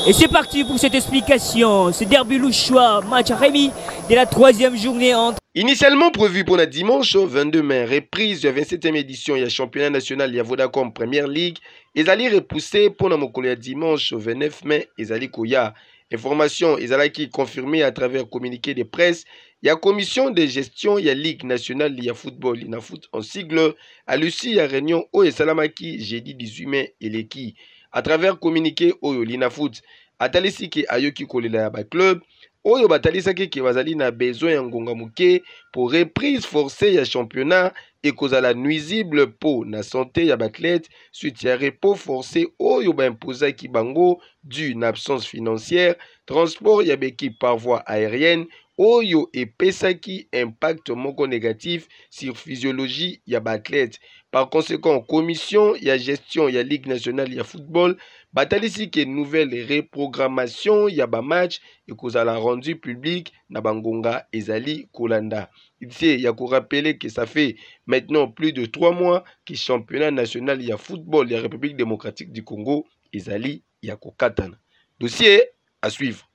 Et c'est parti pour cette explication. Ce derby louchois, match à Rémi de la 3e journée entre. Initialement prévu pour le dimanche 22 mai, reprise de la 27e édition du championnat national de Vodacom Premier League, ils allaient repousser pour le dimanche 29 mai, ils allaient Koya. Information, ils allaient confirmer à travers un communiqué de presse. Il y a la commission de gestion, il y a la Ligue nationale de football, il y a foot en sigle, à Lucie, il y a réunion au Salamaki, jeudi 18 mai, et l'équipe. À travers communiqué au Linafoot, atalisi ki ayoki kolela ba club, oyo batalisaki ki bazali na besoin ya ngonga muke pour reprise forcée ya championnat et kozala nuisible po na santé ya bathlète suite ya repos forcé oyo ba imposaki bango dû na absence financière, transport ya béquille par voie aérienne oyo epesaki impact moko négatif sur physiologie ya bathlète. Par conséquent, commission ya gestion ya Ligue nationale ya football batalisi que nouvelle reprogrammation ya ba match ekozala rendu public na bangonga ezali kolanda. Il y a qu'à rappeler que ça fait maintenant plus de 3 mois que le championnat national ya football de la République démocratique du Congo ezali ya kokatana. Dossier à suivre.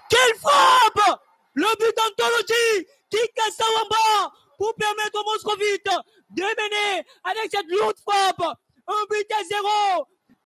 Quelle frappe! Le but d'Antonio